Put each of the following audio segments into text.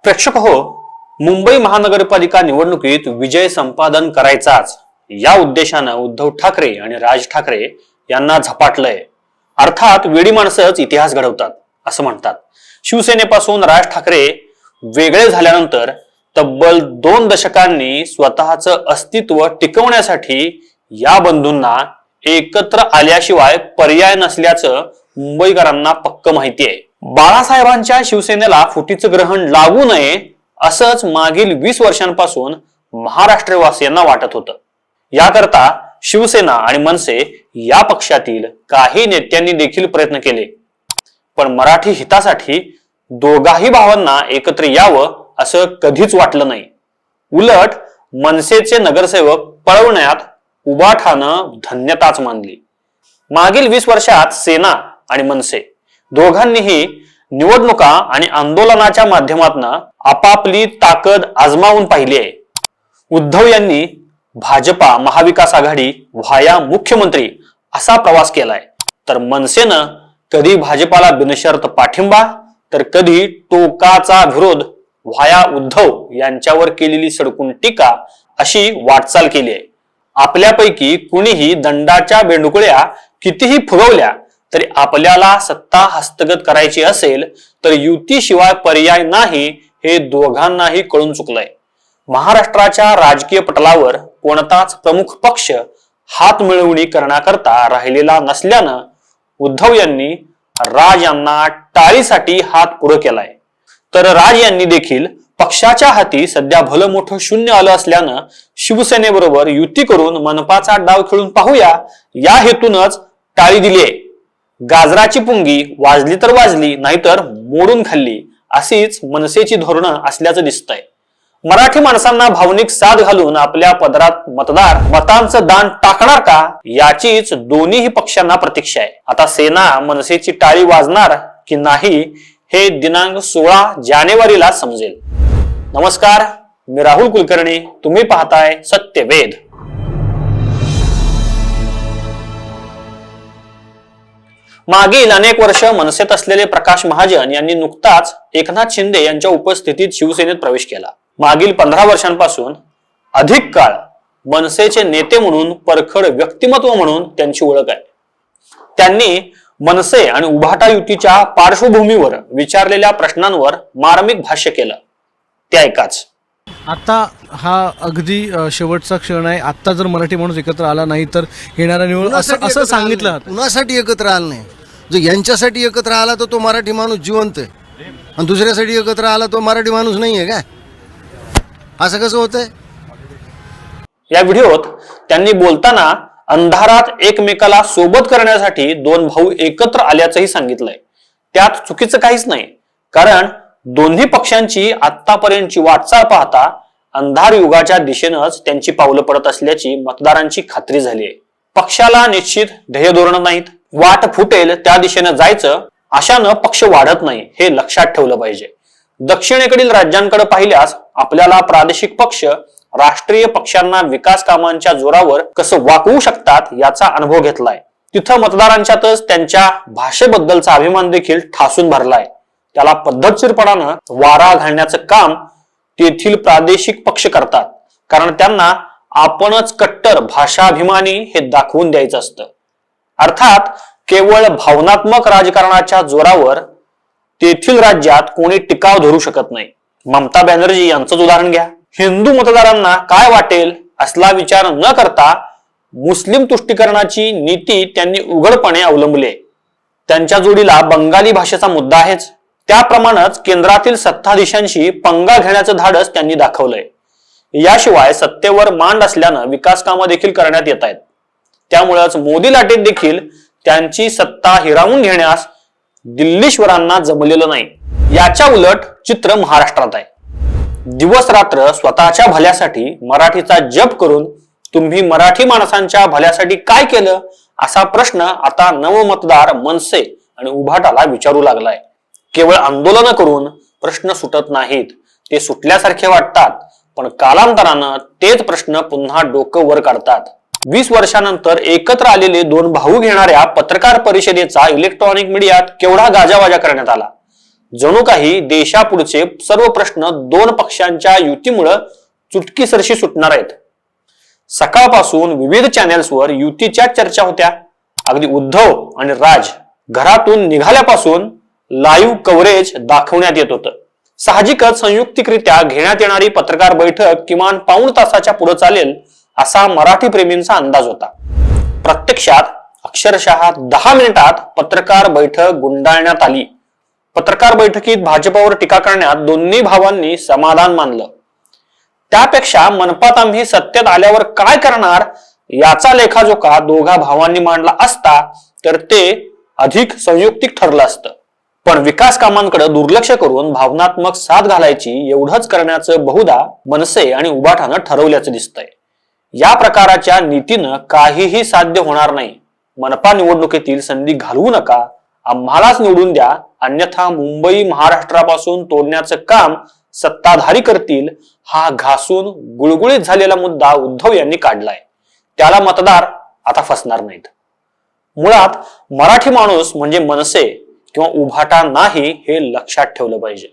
प्रेक्षक हो, मुंबई महानगरपालिका निवडणुकीत विजय संपादन करायचाच या उद्देशानं उद्धव ठाकरे आणि राज ठाकरे यांना झपाटलंय. अर्थात वेडी माणसंच इतिहास घडवतात असं म्हणतात. शिवसेनेपासून राज ठाकरे वेगळे झाल्यानंतर तब्बल 2 दशकांनी स्वतःचं अस्तित्व टिकवण्यासाठी या बंधूंना एकत्र आल्याशिवाय पर्याय नसल्याचं मुंबईकरांना पक्क माहिती आहे. बाळासाहेबांच्या शिवसेनेला फुटीचं ग्रहण लागू नये असंच मागील 20 वर्षांपासून महाराष्ट्रवासियांना वाटत होतं. याकरता शिवसेना आणि मनसे या पक्षातील काही नेत्यांनी देखील प्रयत्न केले, पण मराठी हितासाठी दोघाही भावांना एकत्र यावं असं कधीच वाटलं नाही. उलट मनसेचे नगरसेवक पळवण्यात उबाठानं धन्यताच मानली. मागील 20 वर्षात सेना आणि मनसे दोघांनीही निवडणुका आणि आंदोलनाच्या माध्यमातून आपापली ताकद आजमावून पाहिली आहे. उद्धव यांनी भाजपा महाविकास आघाडी व्हाया मुख्यमंत्री असा प्रवास केलाय, तर मनसेनं कधी भाजपाला बिनशर्त पाठिंबा तर कधी टोकाचा विरोध व्हाया उद्धव यांच्यावर केलेली सडकून टीका अशी वाटचाल केली आहे. आपल्यापैकी कुणीही दंडाच्या बेंडुकळ्या कितीही फुगवल्या तरी आपल्याला सत्ता हस्तगत करायची असेल तर युतीशिवाय पर्याय नाही हे दोघांनाही कळून चुकलंय. महाराष्ट्राच्या राजकीय पटलावर कोणताच प्रमुख पक्ष हात मिळवणी करण्याकरता राहिलेला नसल्यानं उद्धव यांनी राज यांना टाळीसाठी हात पुढे केलाय. तर राज यांनी देखील पक्षाच्या हाती सध्या भलं मोठं शून्य आलं असल्यानं शिवसेनेबरोबर युती करून मनपाचा डाव खेळून पाहूया या हेतूनच टाळी दिली आहे. गाजराची पुंगी वाजली तर वाजली नाहीतर मोडून खाल्ली अशीच मनसेची धोरणं असल्याचं दिसतंय. मराठी माणसांना भावनिक साथ घालून आपल्या पदरात मतदार मतांचं दान टाकणार का याचीच दोन्ही पक्षांना प्रतीक्षा आहे. आता सेना मनसेची टाळी वाजणार की नाही हे दिनांक 16 जानेवारीला समजेल. नमस्कार, मी राहुल कुलकर्णी, तुम्ही पाहताय सत्यवेद. मागील अनेक वर्ष मनसेत असलेले प्रकाश महाजन यांनी नुकताच एकनाथ शिंदे यांच्या उपस्थितीत शिवसेनेत प्रवेश केला. मागील 15 वर्षांपासून अधिक काळ मनसेचे नेते म्हणून परखड व्यक्तिमत्व म्हणून त्यांची ओळख आहे. त्यांनी मनसे आणि उभाटा युतीच्या पार्श्वभूमीवर विचारलेल्या प्रश्नांवर मार्मिक भाष्य केलं. ते ऐकाच. आता हा अगदी शेवटचा क्षण आहे. आता जर मराठी माणूस एकत्र आला नाही तर येणारा निवडणूक असं सांगितलं. कुणासाठी एकत्र आला नाही? जो यांच्यासाठी एकत्र आला तर तो मराठी माणूस जिवंत आहे आणि दुसऱ्यासाठी एकत्र आला तो मराठी माणूस नाही आहे. काय असं कसं होतंय? या व्हिडिओत त्यांनी बोलताना अंधारात एकमेकाला सोबत करण्यासाठी 2 भाऊ एकत्र आल्याचंही सांगितलंय. त्यात चुकीचं काहीच नाही, कारण दोन्ही पक्षांची आतापर्यंतची वाटचाल पाहता अंधार युगाच्या दिशेनंच त्यांची पावलं पडत असल्याची मतदारांची खात्री झाली आहे. पक्षाला निश्चित ध्येय धोरण नाहीत. वाट फुटेल त्या दिशेनं जायचं अशानं पक्ष वाढत नाही हे लक्षात ठेवलं पाहिजे. दक्षिणेकडील राज्यांकडे पाहिल्यास आपल्याला प्रादेशिक पक्ष राष्ट्रीय पक्षांना विकास कामांच्या जोरावर कसं वाकवू शकतात याचा अनुभव घेतलाय. तिथं मतदारांच्यातच त्यांच्या भाषेबद्दलचा अभिमान देखील ठासून भरलाय. त्याला पद्धतशीरपणानं वारा घालण्याचं काम तेथील प्रादेशिक पक्ष करतात, कारण त्यांना आपणच कट्टर भाषाभिमानी हे दाखवून द्यायचं असतं. अर्थात केवळ भावनात्मक राजकारणाच्या जोरावर तेथील राज्यात कोणी टिकाव धरू शकत नाही. ममता बॅनर्जी यांचंच उदाहरण घ्या. हिंदू मतदारांना काय वाटेल असला विचार न करता मुस्लिम तुष्टीकरणाची नीती त्यांनी उघडपणे अवलंबली. त्यांच्या जोडीला बंगाली भाषेचा मुद्दा आहेच. त्याप्रमाणेच केंद्रातील सत्ताधीशांशी पंगा घेण्याचं धाडस त्यांनी दाखवलंय. याशिवाय सत्तेवर मांड असल्यानं विकास कामं देखील करण्यात येत आहेत. त्यामुळेच मोदी लाटेत देखील त्यांची सत्ता हिरावून घेण्यास दिल्लीश्वरांना जमलेलं नाही. याच्या उलट चित्र महाराष्ट्रात आहे. दिवस रात्र स्वतःच्या भल्यासाठी मराठीचा जप करून तुम्ही मराठी माणसांच्या भल्यासाठी काय केलं असा प्रश्न आता नवमतदार मनसे आणि उभाटाला विचारू लागलाय. केवळ आंदोलन करून प्रश्न सुटत नाहीत, ते सुटल्यासारखे वाटतात, पण कालांतरानं तेच प्रश्न पुन्हा डोकं वर काढतात. 20 वर्षानंतर एकत्र आलेले 2 भाऊ घेणाऱ्या पत्रकार परिषदेचा इलेक्ट्रॉनिक मीडियात केवढा गाजावाजा करण्यात आला. जणू काही देशापुढचे सर्व प्रश्न दोन पक्षांच्या युतीमुळे चुटकीसरशी सुटणार आहेत. सकाळपासून विविध चॅनेल्सवर युतीच्या चर्चा होत्या. अगदी उद्धव आणि राज घरातून निघाल्यापासून लाईव्ह कव्हरेज दाखवण्यात येत होतं. साहजिकच संयुक्तिकरित्या घेण्यात येणारी पत्रकार बैठक किमान पाऊण तासाच्या पुढे चालेल असा मराठी प्रेमींचा अंदाज होता. प्रत्यक्षात अक्षरशः 10 मिनिटात पत्रकार बैठक गुंडाळण्यात आली. पत्रकार बैठकीत भाजपवर टीका करण्यात दोन्ही भावांनी समाधान मानलं. त्यापेक्षा मनपात आम्ही सत्तेत आल्यावर काय करणार याचा लेखाजोखा दोघा भावांनी मांडला असता तर ते अधिक संयुक्तिक ठरलं असतं. पण विकास कामांकडे दुर्लक्ष करून भावनात्मक साथ घालायची एवढंच करण्याचं बहुधा मनसे आणि उबाठानं ठरवल्याचं दिसतंय. या प्रकाराच्या नीतीनं काहीही साध्य होणार नाही. मनपा निवडणुकीतील संधी घालवू नका, आम्हालाच निवडून द्या, अन्यथा मुंबई महाराष्ट्रापासून तोडण्याचं काम सत्ताधारी करतील हा घासून गुळगुळीत झालेला मुद्दा उद्धव यांनी काढलाय. त्याला मतदार आता फसणार नाहीत. मुळात मराठी माणूस म्हणजे मनसे किंवा उभाटा नाही हे लक्षात ठेवलं पाहिजे.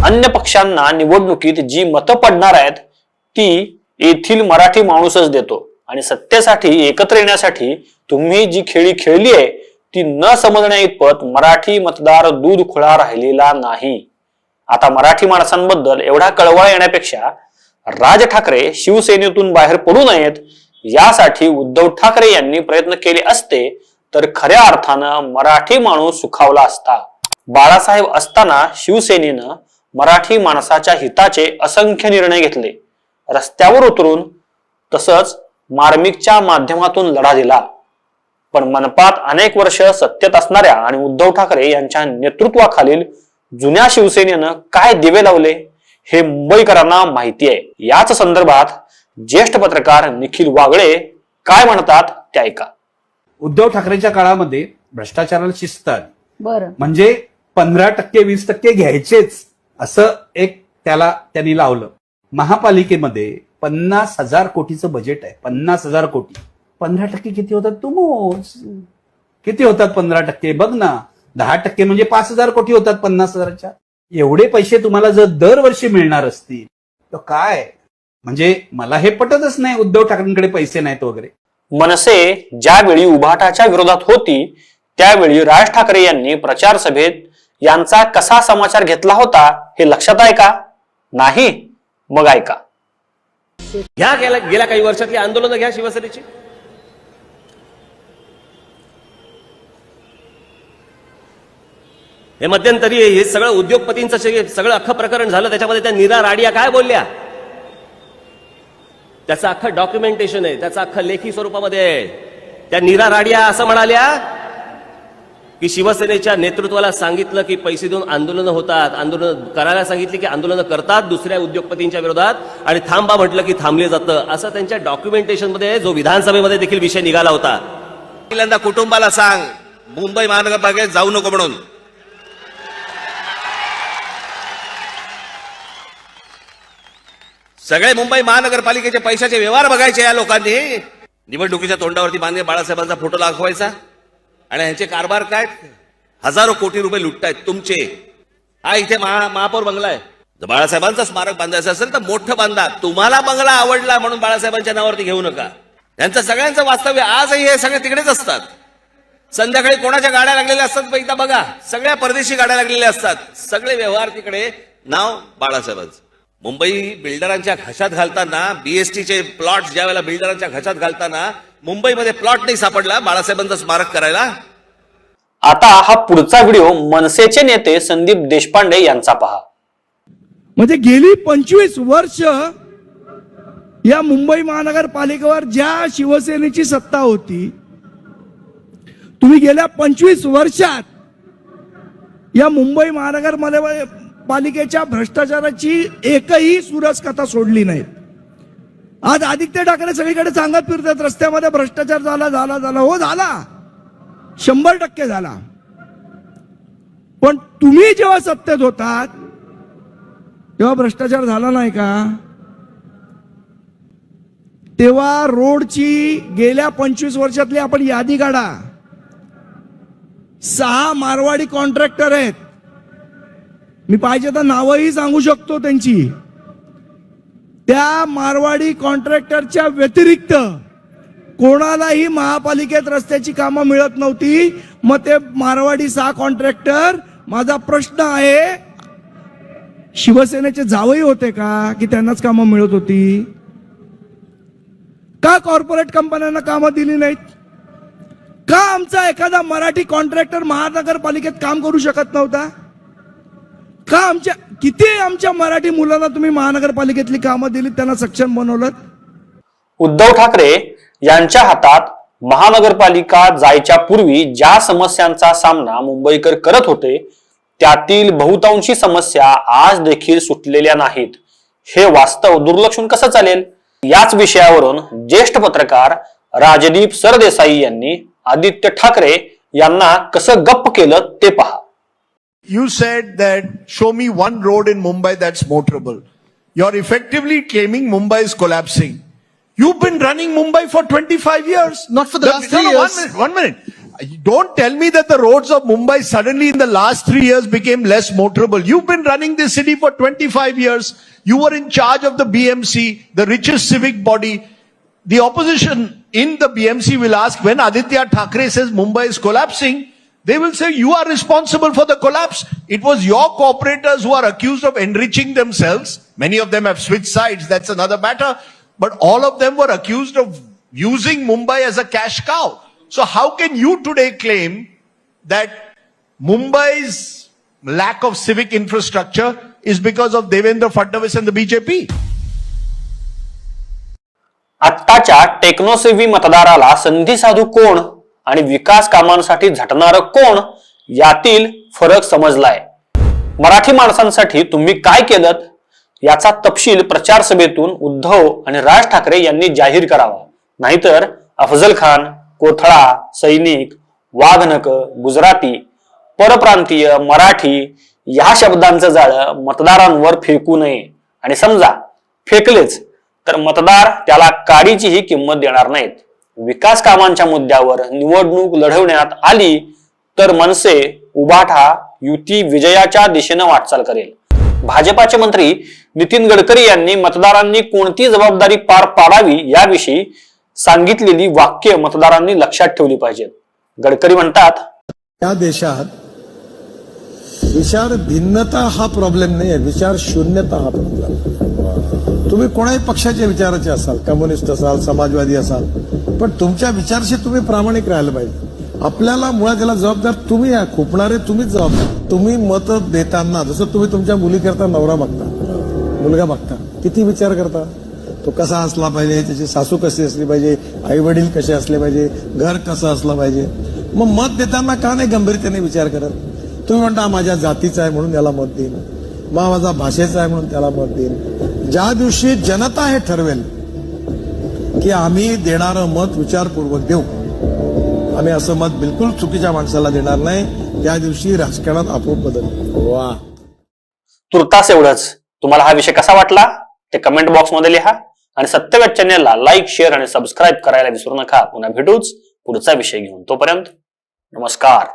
अन्य पक्षांना निवडणुकीत जी मतं पडणार आहेत ती येथील मराठी माणूसच देतो आणि सत्तेसाठी एकत्र येण्यासाठी तुम्ही जी खेळी खेळली आहे ती न समजण्या इतपत मराठी मतदार दूध खुळा राहिलेला नाही. आता मराठी माणसांबद्दल एवढा कळवळा येण्यापेक्षा राज ठाकरे शिवसेनेतून बाहेर पडू नयेत यासाठी उद्धव ठाकरे यांनी प्रयत्न केले असते तर खऱ्या अर्थानं मराठी माणूस सुखावला असता. बाळासाहेब असताना शिवसेनेनं मराठी माणसाच्या हिताचे असंख्य निर्णय घेतले, रस्त्यावर उतरून तसंच मार्मिकच्या माध्यमातून लढा दिला. पण मनपात अनेक वर्ष सत्तेत असणाऱ्या आणि उद्धव ठाकरे यांच्या नेतृत्वाखालील जुन्या शिवसेनेनं काय दिवे लावले हे मुंबईकरांना माहिती आहे. याच संदर्भात ज्येष्ठ पत्रकार निखिल वागळे काय म्हणतात ते ऐका. उद्धव ठाकरेंच्या काळामध्ये भ्रष्टाचाराला शिस्त आली. बरं. म्हणजे 15% 20% घ्यायचेच असं एक त्याला त्यांनी लावलं. महापालिकेमध्ये 50,000 कोटीचं बजेट आहे. 50,000 कोटी. 15% किती होतात तू मोज. किती होतात 15%? बघ ना. 10% म्हणजे 5,000 कोटी होतात 50,000च्या. एवढे पैसे तुम्हाला जर दरवर्षी मिळणार असतील तर काय म्हणजे मला हे पटतच नाही उद्धव ठाकरेंकडे पैसे नाहीत वगैरे. मनसे ज्यावेळी उभाटाच्या विरोधात होती त्यावेळी राज ठाकरे यांनी प्रचार सभेत यांचा कसा समाचार घेतला होता हे लक्षात आहे का? नाही? मग ऐका. घ्या गेल्या काही वर्षातली आंदोलनं घ्या शिवसेनेची. हे मध्यंतरी हे सगळं उद्योगपतींचं सगळं अख्खं प्रकरण झालं. त्याच्यामध्ये त्या नीरा राडिया काय बोलल्या त्याचं अख्खं डॉक्युमेंटेशन आहे, त्याचं अख्खं लेखी स्वरूपामध्ये आहे. त्या नीरा राडिया असं म्हणाल्या की शिवसेनेच्या नेतृत्वाला सांगितलं की पैसे देऊन आंदोलनं होतात, आंदोलन करायला सांगितली की आंदोलनं करतात दुसऱ्या उद्योगपतींच्या विरोधात आणि थांबा म्हटलं की थांबले जातं, असं त्यांच्या डॉक्युमेंटेशनमध्ये जो विधानसभेमध्ये देखील विषय निघाला होता. पहिल्यांदा कुटुंबाला सांग मुंबई महानगरपालिकेत जाऊ नको म्हणून. सगळे मुंबई महानगरपालिकेचे पैशाचे व्यवहार बघायचे या लोकांनी. निवडणुकीच्या तोंडावरती माननीय बाळासाहेबांचा फोटो दाखवायचा आणि ह्यांचे कारभार काय, हजारो कोटी रुपये लुटतायत तुमचे. हा इथे महापौर बंगला आहे. जर बाळासाहेबांचं स्मारक बांधायचं असेल तर मोठं बांधा. तुम्हाला बंगला आवडला म्हणून बाळासाहेबांच्या नावावरती घेऊ नका. त्यांचं सगळ्यांचं वास्तव्य आजही हे सगळे तिकडेच असतात. संध्याकाळी कोणाच्या गाड्या लागलेल्या असतात एकदा बघा, सगळ्या परदेशी गाड्या लागलेल्या असतात. सगळे व्यवहार तिकडे, नाव बाळासाहेबांचं. मुंबई बिल्डरांच्या घशात घालताना, बीएसटीचे प्लॉट ज्या वेळेला बिल्डरांच्या घशात घालताना मुंबईमध्ये प्लॉट नाही सापडला बाळासाहेबांचं स्मारक करायला. आता हा पुढचा व्हिडिओ मनसेचे नेते संदीप देशपांडे यांचा पहा. म्हणजे गेली 25 वर्ष या मुंबई महानगरपालिकेवर ज्या शिवसेनेची सत्ता होती, तुम्ही गेल्या 25 वर्षात या मुंबई महानगरपालिकेच्या भ्रष्टाचाराची एकही सुरस कथा सोडली नाही. आज आदित्य ठाकरे सगळीकडे सांगत फिरतात रस्त्यामध्ये भ्रष्टाचार झाला झाला झाला. हो झाला, 100% झाला. पण तुम्ही जेव्हा सत्तेत होतात तेव्हा भ्रष्टाचार झाला नाही का? तेव्हा रोडची गेल्या 25 वर्षातली आपण यादी काढा. 6 मारवाडी कॉन्ट्रॅक्टर आहेत मी पाहिजे तर नावंही सांगू शकतो त्यांची. त्या मारवाडी कॉन्ट्रॅक्टरच्या व्यतिरिक्त कोणालाही महापालिकेत रस्त्याची कामं मिळत नव्हती. मग ते मारवाडी 6 कॉन्ट्रॅक्टर, माझा प्रश्न आहे, शिवसेनेचे जावई होते का की त्यांनाच कामं मिळत होती? का कॉर्पोरेट कंपन्यांना कामं दिली नाहीत? का आमचा एखादा मराठी कॉन्ट्रॅक्टर महानगरपालिकेत काम करू शकत नव्हता? का किती आमच्या मराठी मुलांना तुम्ही महानगरपालिकेतली कामं दिली, त्यांना सक्षम बनवलं? उद्धव ठाकरे यांच्या हातात महानगरपालिका जायच्या पूर्वी ज्या समस्यांचा सामना मुंबईकर करत होते त्यातील बहुतांशी समस्या आज देखील सुटलेल्या नाहीत. हे वास्तव दुर्लक्षून कसं चालेल? याच विषयावरून ज्येष्ठ पत्रकार राजदीप सरदेसाई यांनी आदित्य ठाकरे यांना कसं गप्प केलं ते पहा. You said that show me one road in Mumbai that's motorable. You're effectively claiming Mumbai is collapsing. You've been running Mumbai for 25 years. Not for the last 3 years. One minute. Don't tell me that the roads of Mumbai suddenly in the last 3 years became less motorable. You've been running this city for 25 years. You were in charge of the BMC, the richest civic body. The opposition in the BMC will ask, when Aditya Thackeray says Mumbai is collapsing, they will say you are responsible for the collapse. It was your cooperators who are accused of enriching themselves. Many of them have switched sides. That's another matter. But all of them were accused of using Mumbai as a cash cow. So how can you today claim that Mumbai's lack of civic infrastructure is because of Devendra Fadnavis and the BJP? आत्ताच्या techno-savvy मतदाराला संधी साधू कोण आणि विकास कामांसाठी झटणारं कोण यातील फरक समजलाय. मराठी माणसांसाठी तुम्ही काय केलं याचा तपशील प्रचार सभेतून उद्धव आणि राज ठाकरे यांनी जाहीर करावा. नाहीतर अफजल खान, कोथळा, सैनिक, वाघनक, गुजराती, परप्रांतीय, मराठी या शब्दांचं जाळं मतदारांवर फेकू नये. आणि समजा फेकलेच तर मतदार त्याला काडीचीही किंमत देणार नाहीत. विकास कामांच्या मुद्द्यावर निवडणूक लढवण्यात आली तर मनसे उभाठा युती विजयाच्या दिशेनं वाटचाल करेल. भाजपाचे मंत्री नितीन गडकरी यांनी मतदारांनी कोणती जबाबदारी पार पाडावी याविषयी सांगितलेली वाक्य मतदारांनी लक्षात ठेवली पाहिजेत. गडकरी म्हणतात, या देशात विचार भिन्नता हा प्रॉब्लेम नाही आहे, विचार शून्यता हा प्रॉब्लेम. तुम्ही कोणाही पक्षाच्या विचाराचे असाल, कम्युनिस्ट असाल, समाजवादी असाल, पण तुमच्या विचारशी तुम्ही प्रामाणिक राहायला पाहिजे. आपल्याला मुळात याला जबाबदार तुम्ही आहे, खुपणारे तुम्हीच जबाबदार. तुम्ही मत देताना जसं तुम्ही तुमच्या मुलीकरता नवरा बघता, मुलगा बघता, किती विचार करता, तो कसा असला पाहिजे, त्याची सासू कशी असली पाहिजे, आई वडील कसे असले पाहिजे, घर कसं असलं पाहिजे. मग मत देताना का नाही गंभीरतेने विचार करत? तुम्ही म्हणता माझ्या जातीचा आहे म्हणून याला मत देईन, मग माझा भाषेचा आहे म्हणून त्याला मत देईन. ज्या दिवशी जनता हे ठरवेल की आम्ही देणारं मत विचारपूर्वक देऊ, आम्ही असं मत बिलकुल चुकीच्या माणसाला देणार नाही, त्या दिवशी राजकारणात आपोआप बदल. वा, तुर्तास एवढंच. तुम्हाला हा विषय कसा वाटला ते कमेंट बॉक्स मध्ये लिहा आणि सत्यवेद चॅनेलला लाईक, शेअर आणि सबस्क्राईब करायला विसरू नका. पुन्हा भेटूच पुढचा विषय घेऊन. तोपर्यंत नमस्कार.